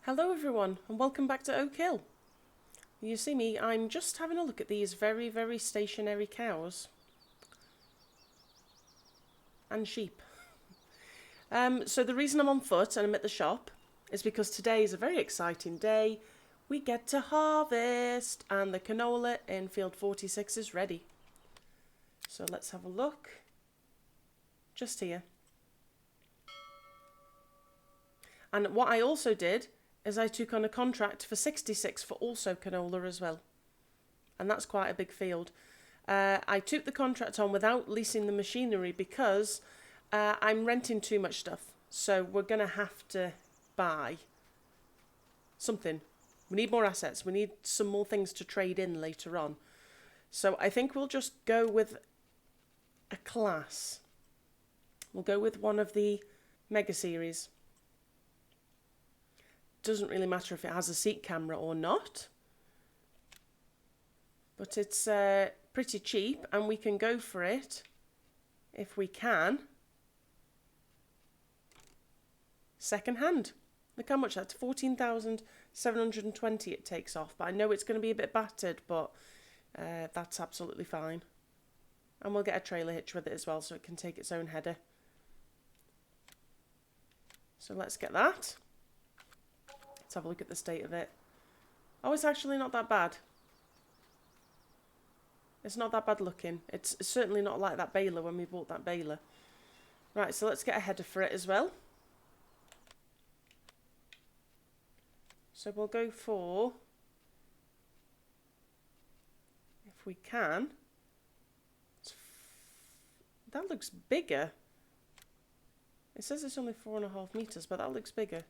Hello everyone and welcome back to Oakhill. You see me, I'm just having a look at these very stationary cows. And sheep. So the reason I'm on foot and I'm at the shop is because today is a very exciting day. We get to harvest and the canola in field 46 is ready. So let's have a look. Just here. And what I also did is I took on a contract for 66 for also canola as well. And that's quite a big field. I took the contract on without leasing the machinery because I'm renting too much stuff. So we're going to have to buy something. We need more assets. We need some more things to trade in later on. So I think we'll just go with a class. We'll go with one of the Mega Series. Doesn't really matter if it has a seat camera or not, but it's pretty cheap and we can go for it if we can second hand. Look how much that's 14,720 it takes off, but I know it's going to be a bit battered, but that's absolutely fine. And we'll get a trailer hitch with it as well so it can take its own header. So let's get that. Let's have a look at the state of it. Oh, it's actually not that bad. It's not that bad looking. It's certainly not like that baler when we bought that baler. Right, so let's get a header for it as well. So we'll go for, if we can, that looks bigger. It says it's only 4.5 meters, but that looks bigger.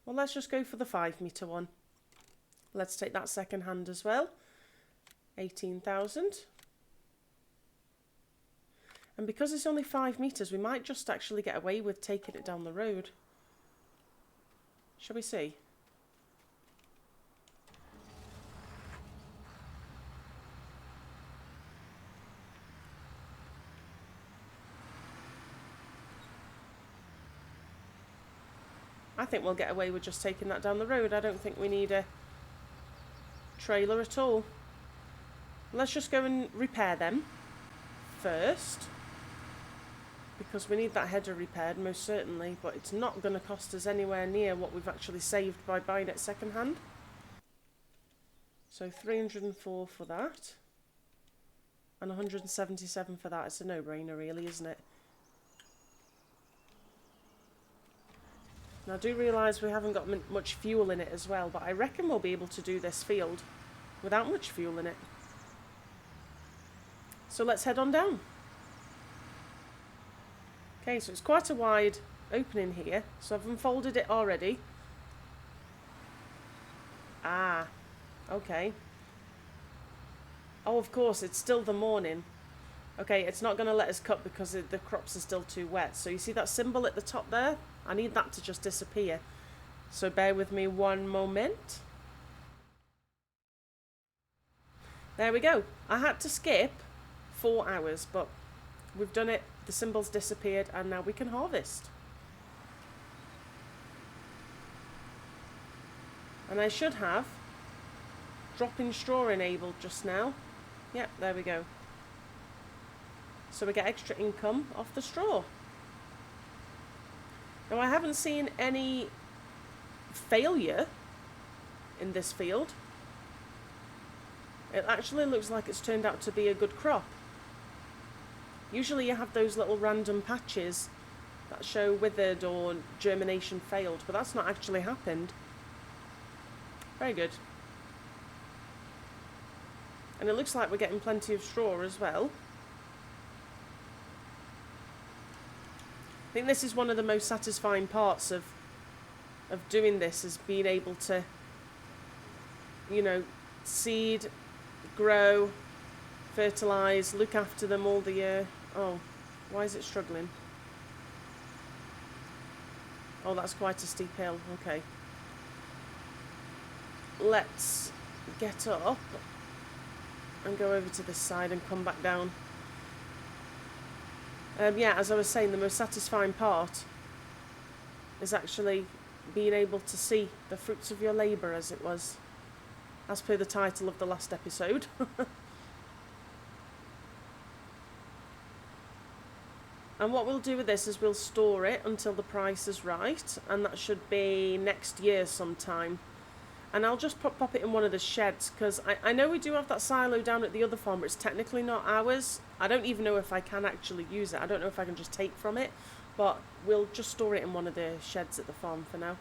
Well, let's just go for the 5 meter one. Let's take that second hand as well. 18,000. And because it's only 5 meters, we might just actually get away with taking it down the road. Shall we see? I think we'll get away with just taking that down the road. I don't think we need a trailer at all. Let's just go and repair them first, because we need that header repaired most certainly, but it's not going to cost us anywhere near what we've actually saved by buying it second hand. So 304 for that and 177 for that. It's a no-brainer really, isn't it? Now I do realise we haven't got much fuel in it as well, but I reckon we'll be able to do this field without much fuel in it. So let's head on down. Okay, so it's quite a wide opening here, so I've unfolded it already. Ah, okay. Oh, of course, it's still the morning. Okay, it's not going to let us cut because the crops are still too wet. So you see that symbol at the top there? I need that to just disappear. So bear with me one moment. There we go. I had to skip 4 hours, but we've done it. The symbol's disappeared and now we can harvest. And I should have dropping straw enabled just now. Yep, there we go. So we get extra income off the straw. Now I haven't seen any failure in this field. It actually looks like it's turned out to be a good crop. Usually you have those little random patches that show withered or germination failed, but that's not actually happened. Very good. And it looks like we're getting plenty of straw as well. I think this is one of the most satisfying parts of doing this, is being able to, you know, seed, grow, fertilise, look after them all the year. Oh, why is it struggling? Oh, that's quite a steep hill. Okay. Let's get up and go over to this side and come back down. Yeah, as I was saying, the most satisfying part is actually being able to see the fruits of your labour, as it was, as per the title of the last episode. And what we'll do with this is we'll store it until the price is right, and that should be next year sometime. And I'll just pop it in one of the sheds, because I know we do have that silo down at the other farm, but it's technically not ours. I don't even know if I can actually use it. I don't know if I can just take from it, but we'll just store it in one of the sheds at the farm for now.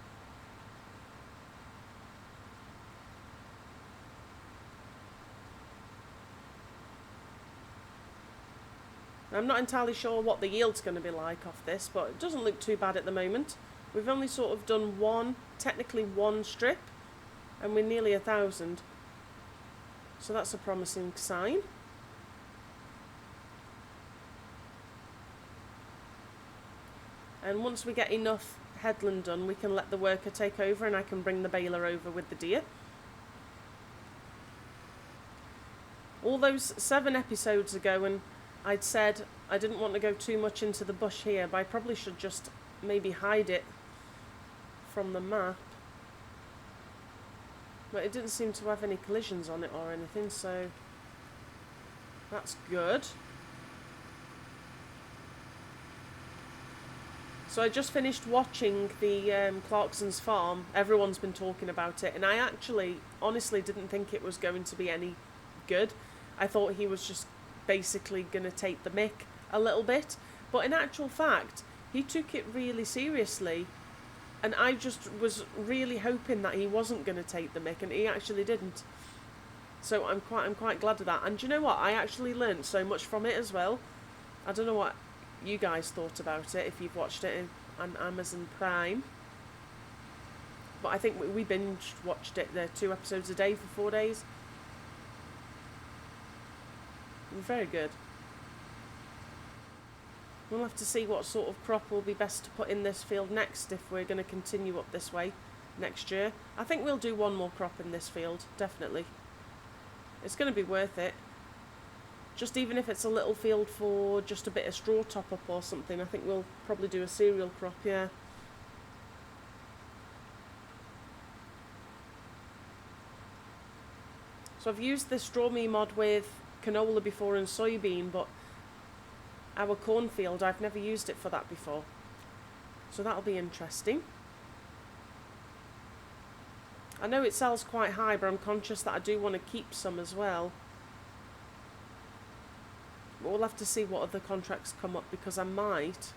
I'm not entirely sure what the yield's going to be like off this, but it doesn't look too bad at the moment. We've only sort of done technically one strip, and we're nearly 1,000. So that's a promising sign. And once we get enough headland done, we can let the worker take over, and I can bring the baler over with the Deere. All those 7 episodes ago, and I'd said I didn't want to go too much into the bush here, but I probably should just maybe hide it from the map. But it didn't seem to have any collisions on it or anything, so that's good. So I just finished watching the Clarkson's farm. Everyone's been talking about it, and I actually honestly didn't think it was going to be any good. I thought he was just basically going to take the mick a little bit, but in actual fact he took it really seriously, and I just was really hoping that he wasn't going to take the mick, and he actually didn't. So I'm quite glad of that. And do you know what, I actually learned so much from it as well. I don't know what you guys thought about it if you've watched it on Amazon Prime, but I think we binge watched it, the 2 episodes a day for 4 days. Very good. We'll have to see what sort of crop will be best to put in this field next if we're going to continue up this way next year. I think we'll do one more crop in this field, definitely. It's going to be worth it. Just even if it's a little field for just a bit of straw top up or something, I think we'll probably do a cereal crop, yeah. So I've used this straw me mod with canola before and soybean, but our cornfield, I've never used it for that before, so that'll be interesting. I know it sells quite high, but I'm conscious that I do want to keep some as well. But we'll have to see what other contracts come up, because I might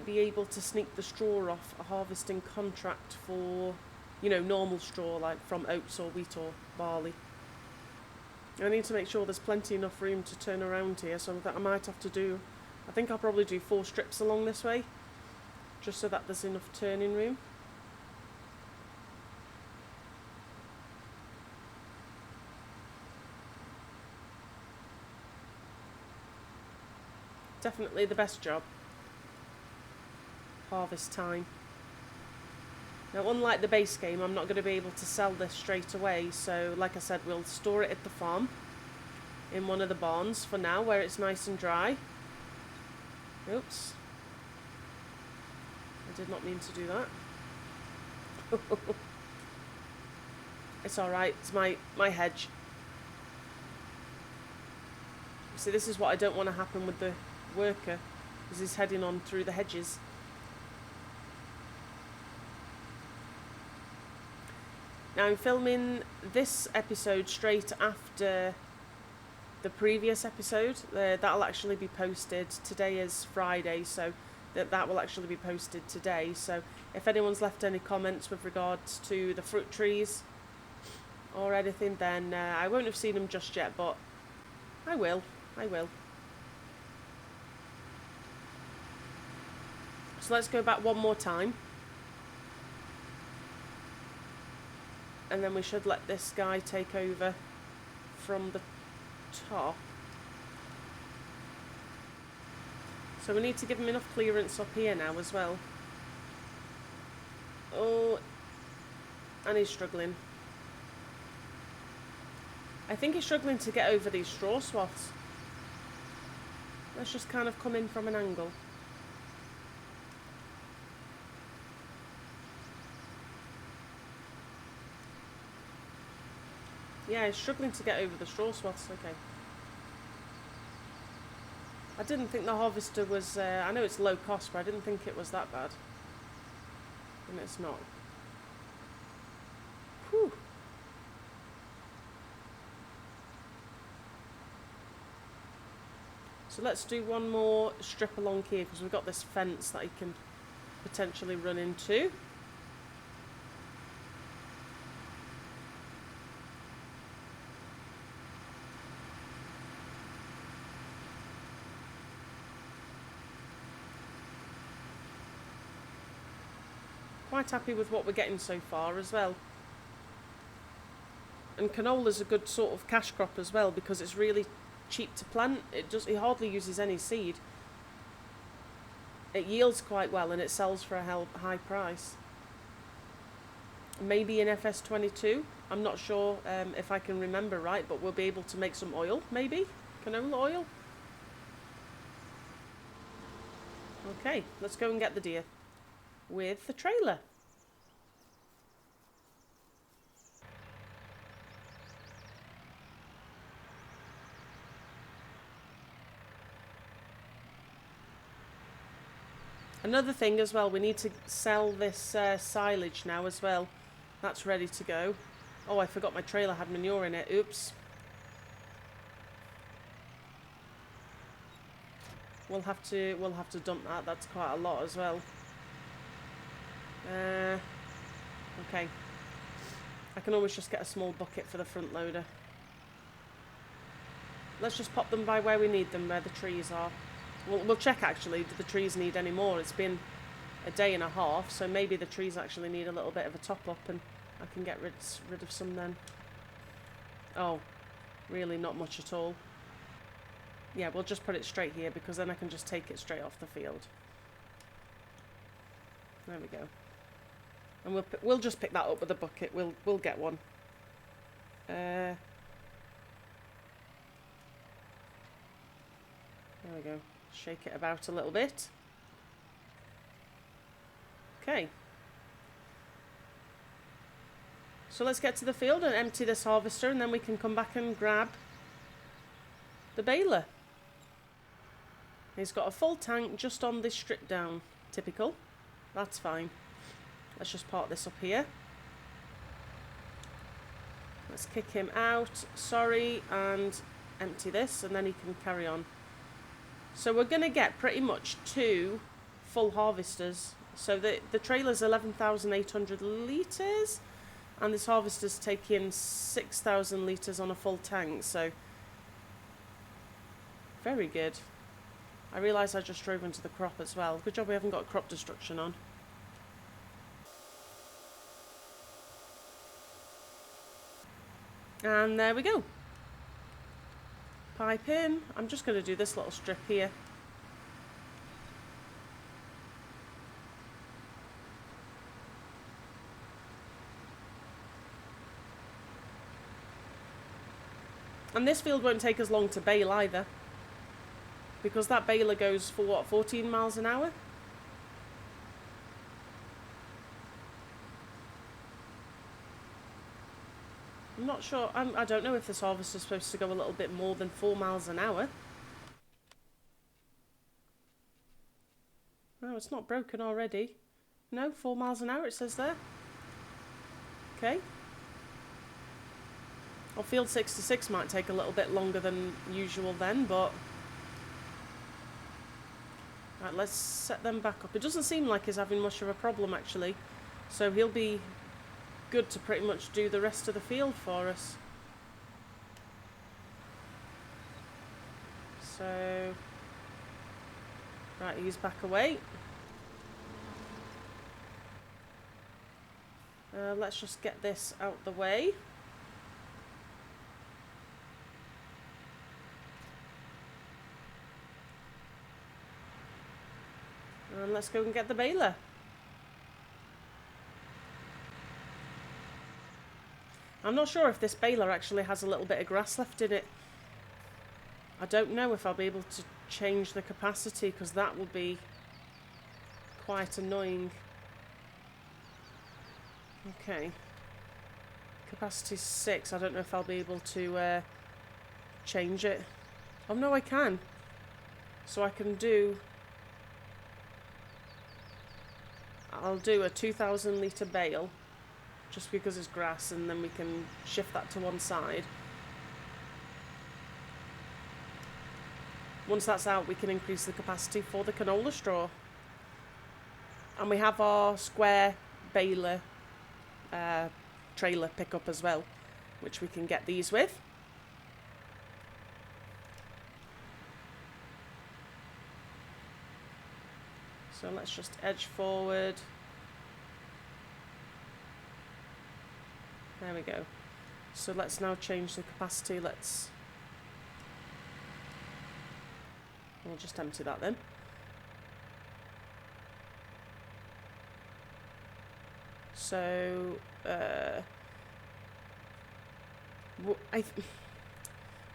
be able to sneak the straw off a harvesting contract for, you know, normal straw, like from oats or wheat or barley. I need to make sure there's plenty enough room to turn around here, so that I might have to do, I think I'll probably do 4 strips along this way, just so that there's enough turning room. Definitely the best job. Harvest time. Now, unlike the base game, I'm not going to be able to sell this straight away, so like I said, we'll store it at the farm in one of the barns for now, where it's nice and dry. Oops. I did not mean to do that. It's alright, it's my hedge. See, this is what I don't want to happen with the worker, because he's heading on through the hedges. Now, I'm filming this episode straight after the previous episode. That'll actually be posted. Today is Friday, so that will actually be posted today. So if anyone's left any comments with regards to the fruit trees or anything, then I won't have seen them just yet, but I will. So let's go back one more time. And then we should let this guy take over from the top. So we need to give him enough clearance up here now as well. Oh, and he's struggling. I think he's struggling to get over these straw swaths. Let's just kind of come in from an angle. Yeah, he's struggling to get over the straw swaths. Okay. I didn't think the harvester was... I know it's low cost, but I didn't think it was that bad. And it's not. Whew. So let's do one more strip along here, because we've got this fence that he can potentially run into. Quite happy with what we're getting so far as well. And canola's a good sort of cash crop as well, because it's really cheap to plant. It hardly uses any seed. It yields quite well and it sells for a high price. Maybe in FS22, I'm not sure if I can remember right, but we'll be able to make some oil, maybe? Canola oil? Okay, let's go and get the Deere with the trailer. Another thing as well, we need to sell this silage now as well. That's ready to go. Oh, I forgot my trailer had manure in it. Oops. We'll have to dump that. That's quite a lot as well. Okay. I can always just get a small bucket for the front loader. Let's just pop them by where we need them, where the trees are. We'll check actually, do the trees need any more? It's been a day and a half, so maybe the trees actually need a little bit of a top up and I can get rid of some then. Oh, really not much at all. Yeah, we'll just put it straight here because then I can just take it straight off the field. There we go. And we'll just pick that up with a bucket. We'll get one. There we go. Shake it about a little bit. Okay. So let's get to the field and empty this harvester, and then we can come back and grab the baler. He's got a full tank just on this strip down. Typical. That's fine. Let's just park this up here. Let's kick him out. Sorry, and empty this, and then he can carry on. So we're going to get pretty much 2 full harvesters. So the trailer's 11,800 litres and this harvester's taking 6,000 litres on a full tank. So very good. I realise I just drove into the crop as well. Good job we haven't got crop destruction on. And there we go. Pipe in. I'm just going to do this little strip here. And this field won't take as long to bale either, because that baler goes for what, 14 miles an hour? I'm not sure. I don't know if this harvester is supposed to go a little bit more than 4 miles an hour. No, it's not broken already. No, 4 miles an hour it says there. Okay. Well, field 66 might take a little bit longer than usual then, but... Right, let's set them back up. It doesn't seem like he's having much of a problem actually, so he'll be good to pretty much do the rest of the field for us. So, right, he's back away. Let's just get this out the way. And let's go and get the baler. I'm not sure if this baler actually has a little bit of grass left in it. I don't know if I'll be able to change the capacity, because that will be quite annoying. Okay. Capacity 6. I don't know if I'll be able to change it. Oh no, I can. So I can do... I'll do a 2,000 litre bale, just because it's grass, and then we can shift that to one side. Once that's out, we can increase the capacity for the canola straw. And we have our square baler trailer pickup as well, which we can get these with. So let's just edge forward. There we go. So let's now change the capacity. We'll just empty that then. So, do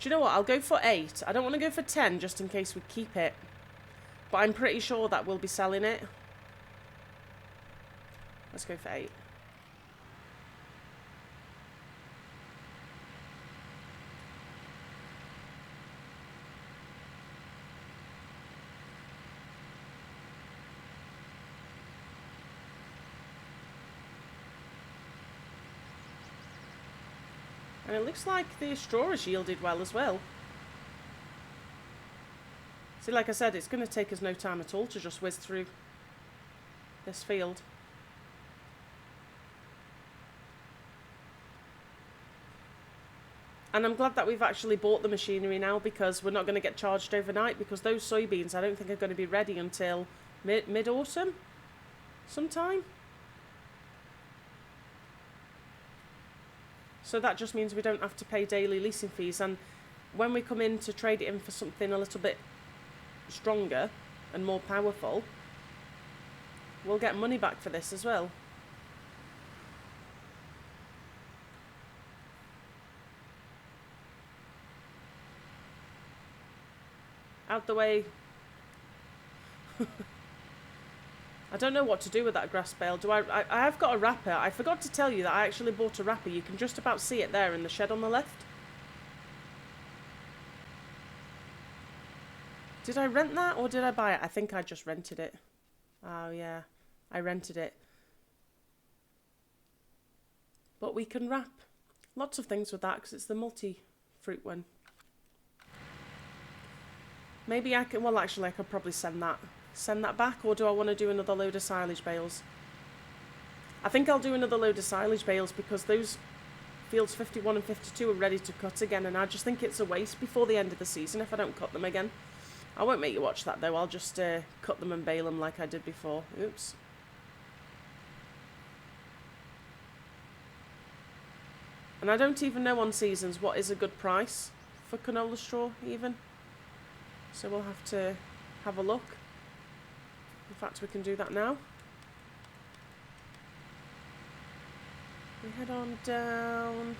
you know what? I'll go for 8. I don't want to go for 10 just in case we keep it. But I'm pretty sure that we'll be selling it. Let's go for 8. And it looks like the straw has yielded well as well. See, like I said, it's going to take us no time at all to just whiz through this field. And I'm glad that we've actually bought the machinery now, because we're not going to get charged overnight, because those soybeans I don't think are going to be ready until mid-autumn sometime. So that just means we don't have to pay daily leasing fees, and when we come in to trade it in for something a little bit stronger and more powerful, we'll get money back for this as well. Out the way. I don't know what to do with that grass bale. I have got a wrapper. I forgot to tell you that I actually bought a wrapper. You can just about see it there in the shed on the left. Did I rent that or did I buy it? I think I just rented it. Oh yeah, I rented it. But we can wrap lots of things with that because it's the multi-fruit one. Maybe I can, well actually I could probably send that back, or do I want to do another load of silage bales? I think I'll do another load of silage bales because those fields 51 and 52 are ready to cut again, and I just think it's a waste before the end of the season if I don't cut them again. I won't make you watch that though, I'll just cut them and bale them like I did before. Oops. And I don't even know on seasons what is a good price for canola straw even. So we'll have to have a look. In fact, we can do that now. We head on down.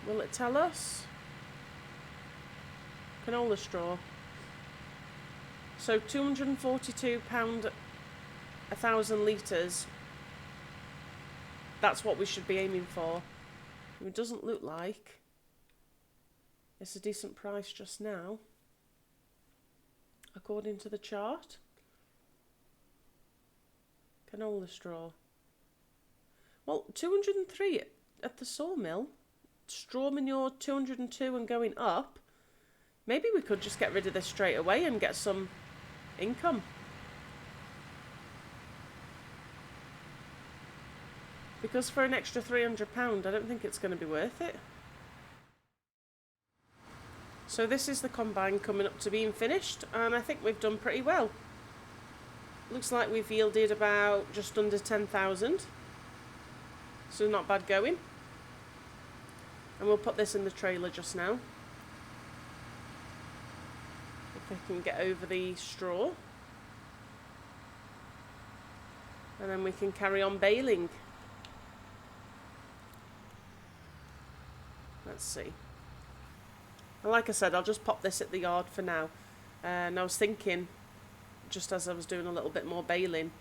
Will it tell us? Canola straw. So £242 1,000 litres. That's what we should be aiming for. It doesn't look like it's a decent price just now, according to the chart. Canola straw. Well, 203 at the sawmill. Straw manure 202 and going up. Maybe we could just get rid of this straight away and get some income. Because for an extra £300, I don't think it's going to be worth it. So this is the combine coming up to being finished, and I think we've done pretty well. Looks like we've yielded about just under 10,000. So not bad going. And we'll put this in the trailer just now. If we can get over the straw. And then we can carry on baling. Let's see. And like I said, I'll just pop this at the yard for now. And I was thinking, just as I was doing a little bit more baling,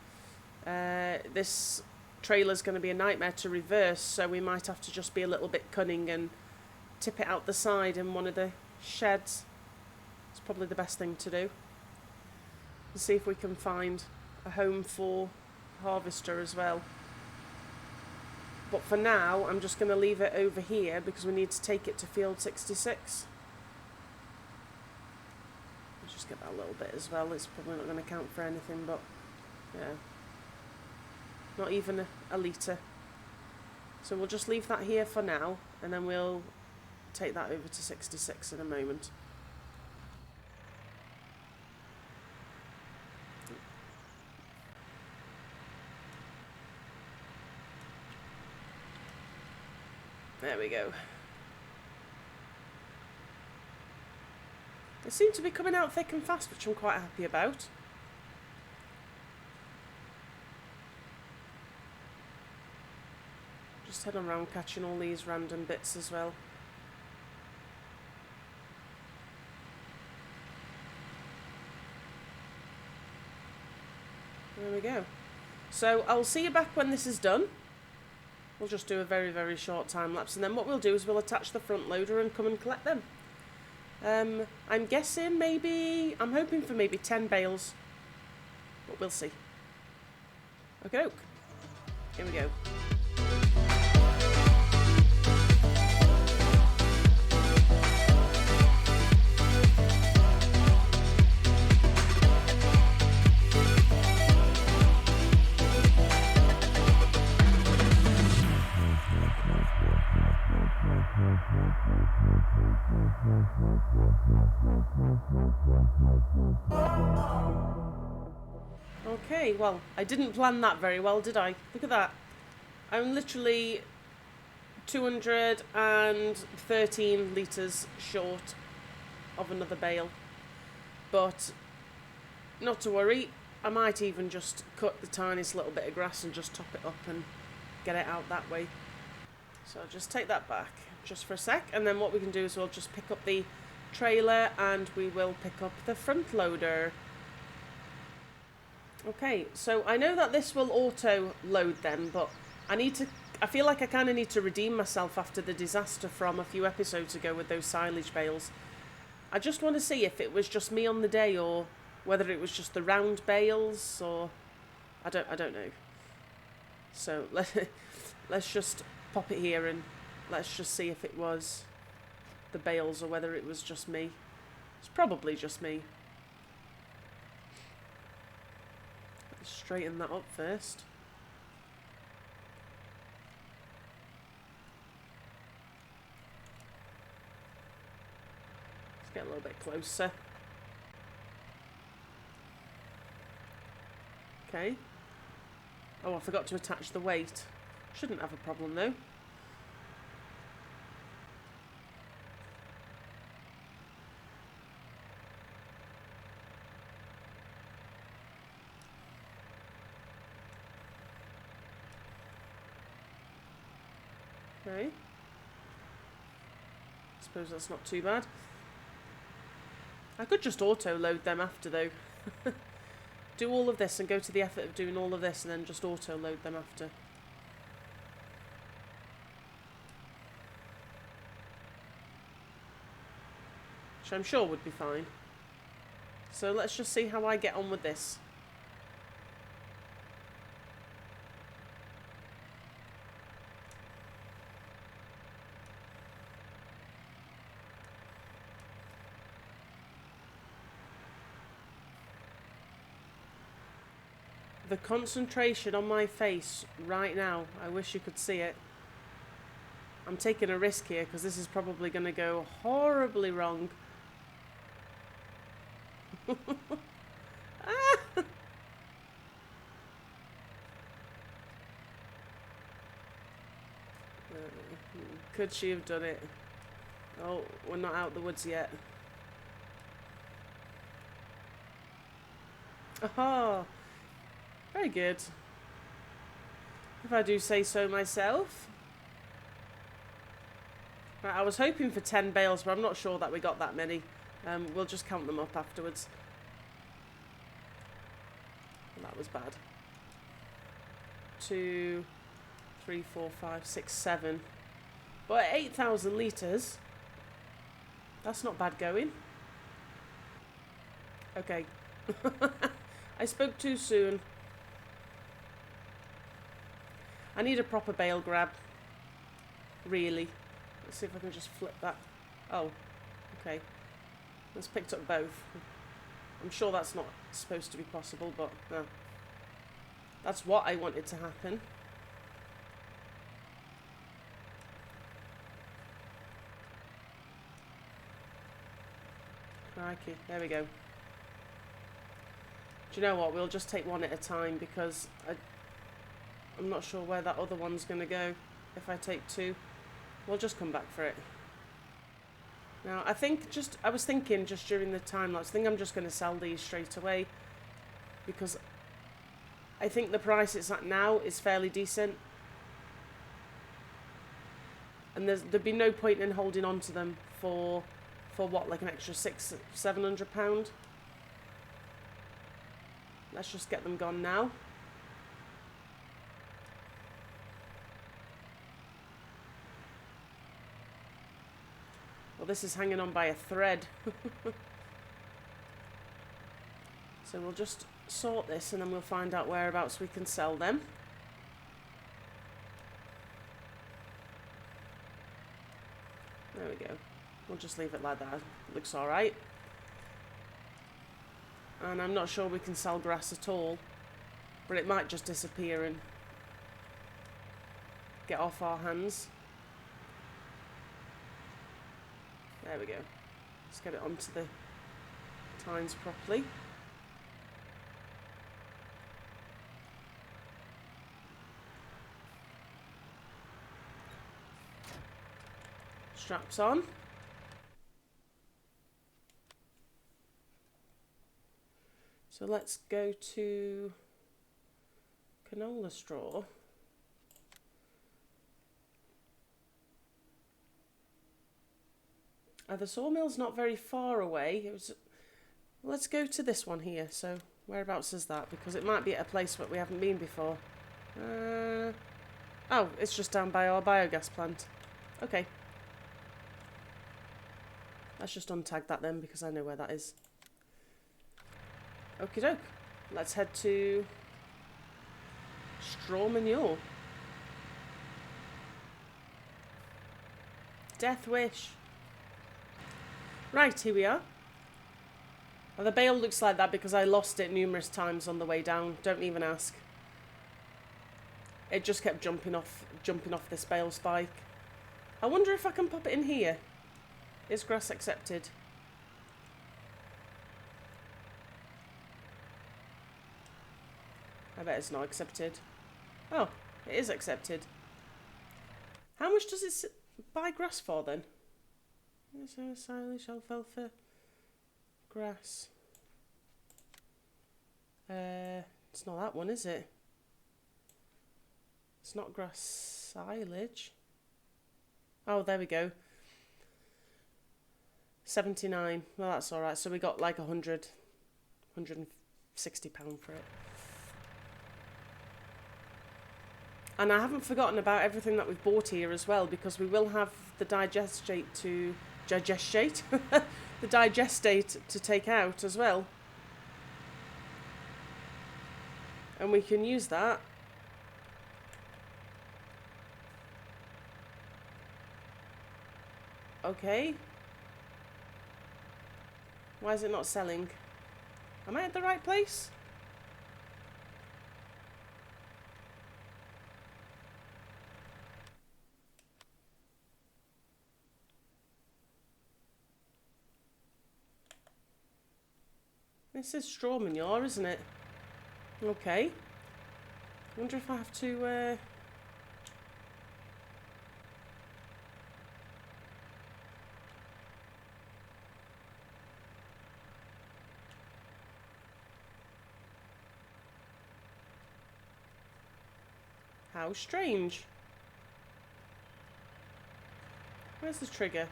this trailer's going to be a nightmare to reverse, so we might have to just be a little bit cunning and tip it out the side in one of the sheds. It's probably the best thing to do. And see if we can find a home for Harvester as well. But for now, I'm just going to leave it over here because we need to take it to field 66. Let's just get that a little bit as well. It's probably not going to count for anything, but yeah. Not even a litre. So we'll just leave that here for now, and then we'll take that over to 66 in a moment. There we go. They seem to be coming out thick and fast, which I'm quite happy about. Just head on around catching all these random bits as well. There we go. So I'll see you back when this is done. We'll just do a very, very short time lapse, and then what we'll do is we'll attach the front loader and come and collect them. I'm guessing maybe, I'm hoping for maybe 10 bales, but we'll see. Okay, here we go. Okay, well, I didn't plan that very well, did I? Look at that. I'm literally 213 litres short of another bale. But not to worry, I might even just cut the tiniest little bit of grass and just top it up and get it out that way. So I'll just take that back just for a sec, and then what we can do is we'll just pick up the trailer and we will pick up the front loader. Okay, so I know that this will auto load them, but I feel like I kind of need to redeem myself after the disaster from a few episodes ago with those silage bales. I just want to see if it was just me on the day, or whether it was just the round bales, or I don't know. So let's just pop it here and let's just see if it was the bales or whether it was just me. It's probably just me. Let's straighten that up first. Let's get a little bit closer. Okay. Oh, I forgot to attach the weight. Shouldn't have a problem though. Okay. Suppose that's not too bad. I could just auto load them after though. Do all of this and go to the effort of doing all of this and then just auto load them after. Which I'm sure would be fine. So let's just see how I get on with this. The concentration on my face right now, I wish you could see it. I'm taking a risk here because this is probably going to go horribly wrong. Could she have done it? Oh, we're not out the woods yet. Oh, very good. If I do say so myself. Right, I was hoping for 10 bales, but I'm not sure that we got that many. We'll just count them up afterwards. That was bad. to 3, 4, 5, 6, 7. But at 8,000 litres, that's not bad going. Okay. I spoke too soon. I need a proper bale grab. Really. Let's see if I can just flip that. Oh, okay. Let's picked up both. I'm sure that's not supposed to be possible, but no. That's what I wanted to happen. Crikey, there we go. Do you know what? We'll just take one at a time because I'm not sure where that other one's going to go. If I take two, we'll just come back for it. Now, I was thinking just during the time lapse, I think I'm just going to sell these straight away because I think the price it's at now is fairly decent. And there'd be no point in holding on to them for what, like an extra £600-700? Let's just get them gone now. Well, this is hanging on by a thread. So we'll just sort this and then we'll find out whereabouts we can sell them. There we go. We'll just leave it like that. Looks alright. And I'm not sure we can sell grass at all. But it might just disappear and get off our hands. There we go. Let's get it onto the tines properly. Straps on. So let's go to canola straw. The sawmill's not very far away. Let's go to this one here. So whereabouts is that? Because it might be at a place where we haven't been before. Oh, it's just down by our biogas plant. Okay. Let's just untag that then because I know where that is. Okie doke. Let's head to straw manure. Death wish. Right, here we are. Well, the bale looks like that because I lost it numerous times on the way down. Don't even ask. It just kept jumping off this bale spike. I wonder if I can pop it in here. Is grass accepted? I bet it's not accepted. Oh, it is accepted. How much does it buy grass for then? Silage alfalfa grass. It's not that one, is it? It's not grass silage. Oh, there we go. 79. Well, that's alright. So we got like £160 for it. And I haven't forgotten about everything that we've bought here as well, because we will have the digestate to take out as well. And we can use that. Okay. Why is it not selling? Am I at the right place? This is straw manure, isn't it? Okay. Wonder if I have to... How strange. Where's the trigger?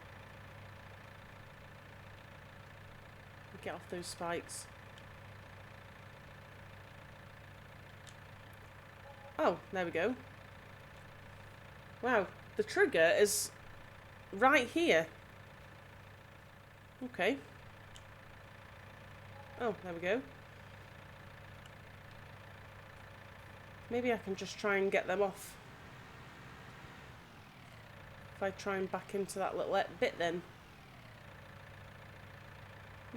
Get off those spikes. Oh, there we go. Wow, the trigger is right here. Okay. Oh, there we go. Maybe I can just try and get them off. If I try and back into that little bit then.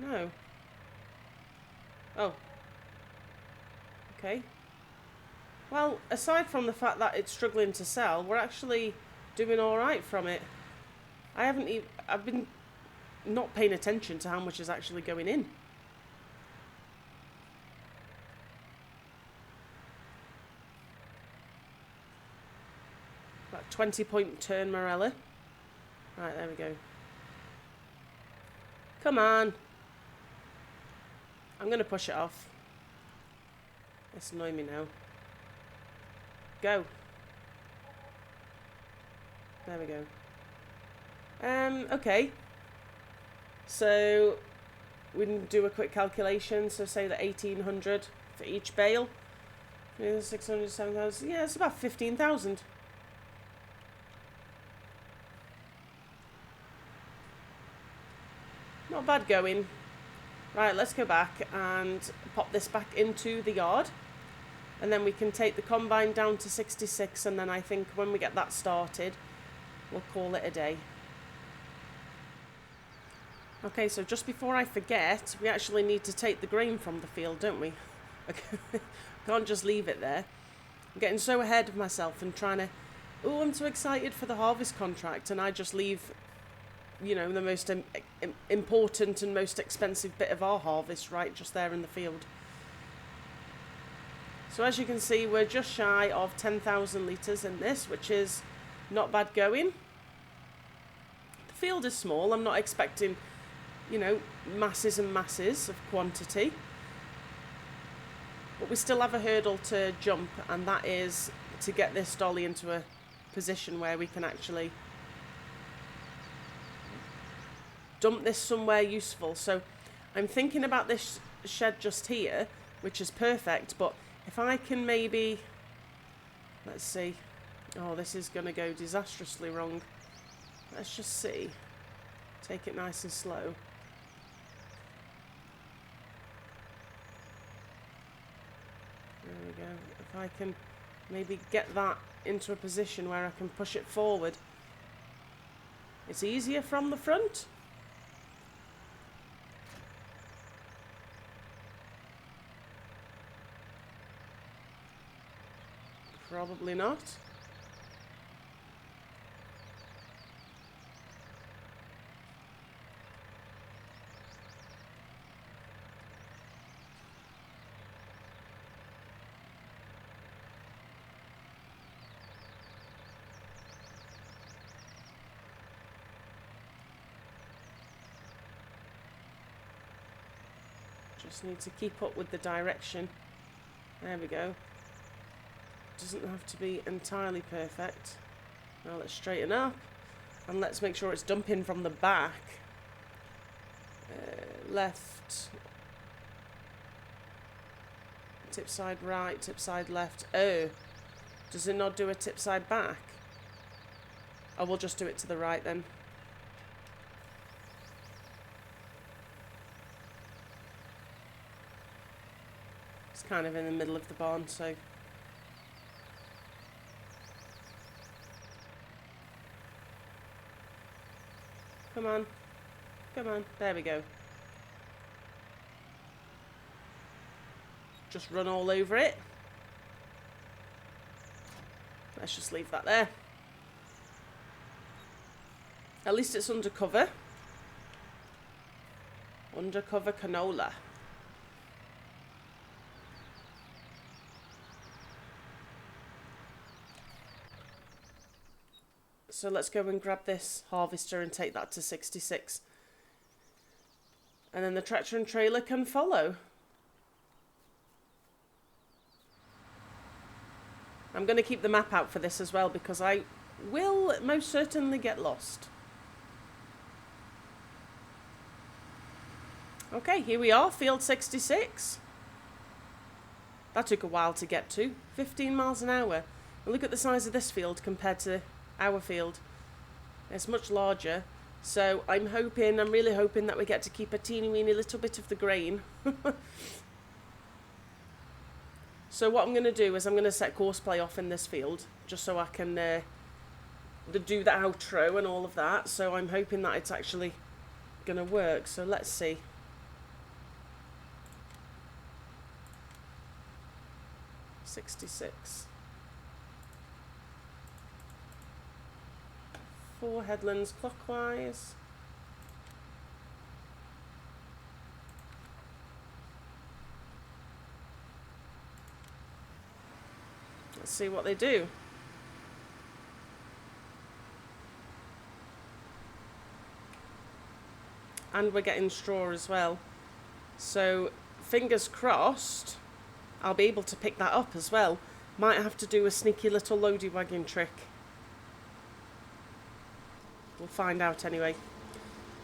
No. Oh. Okay. Well, aside from the fact that it's struggling to sell, we're actually doing alright from it. I've been not paying attention to how much is actually going in. That 20-point turn, Morella. Right, there we go. Come on. I'm going to push it off. It's annoying me now. Go. There we go. Okay. So we can do a quick calculation. So say that 1,800 for each bale. 600, 7,000. Yeah, it's about 15,000. Not bad going. Right, let's go back and pop this back into the yard. And then we can take the combine down to 66, and then I think when we get that started, we'll call it a day. Okay, so just before I forget, we actually need to take the grain from the field, don't we? Can't just leave it there. I'm getting so ahead of myself and trying to... Oh, I'm so excited for the harvest contract, and I just leave, you know, the most important and most expensive bit of our harvest right just there in the field. So as you can see, we're just shy of 10,000 litres in this, which is not bad going. The field is small. I'm not expecting, you know, masses and masses of quantity. But we still have a hurdle to jump, and that is to get this dolly into a position where we can actually dump this somewhere useful. So I'm thinking about this shed just here, which is perfect, but if I can maybe, let's see, oh, this is going to go disastrously wrong. Let's just see. Take it nice and slow. There we go. If I can maybe get that into a position where I can push it forward. It's easier from the front. Probably not. Just need to keep up with the direction. There we go. Doesn't have to be entirely perfect. Now let's straighten up and let's make sure it's dumping from the back. Left, tip side right, tip side left. Oh, does it not do a tip side back? Oh, we'll just do it to the right then. It's kind of in the middle of the barn, so come on. Come on. There we go. Just run all over it. Let's just leave that there. At least it's undercover. Undercover canola. So let's go and grab this harvester and take that to 66. And then the tractor and trailer can follow. I'm going to keep the map out for this as well because I will most certainly get lost. Okay, here we are, field 66. That took a while to get to. 15 miles an hour. And look at the size of this field compared to our field. It's much larger. So I'm really hoping that we get to keep a teeny weeny little bit of the grain. So what I'm going to do is I'm going to set courseplay off in this field, just so I can do the outro and all of that. So I'm hoping that it's actually going to work. So let's see. $66. 4 headlands clockwise. Let's see what they do. And we're getting straw as well. So fingers crossed I'll be able to pick that up as well. Might have to do a sneaky little loady wagon trick. We'll find out anyway.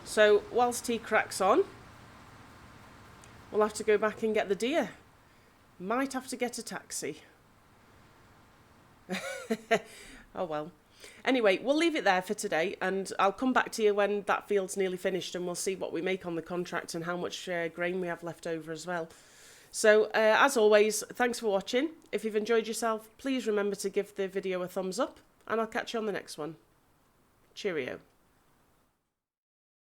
So whilst he cracks on, we'll have to go back and get the Deere. Might have to get a taxi. Oh well. Anyway, we'll leave it there for today, and I'll come back to you when that field's nearly finished, and we'll see what we make on the contract and how much grain we have left over as well. So, as always, thanks for watching. If you've enjoyed yourself, please remember to give the video a thumbs up, and I'll catch you on the next one. Cheerio.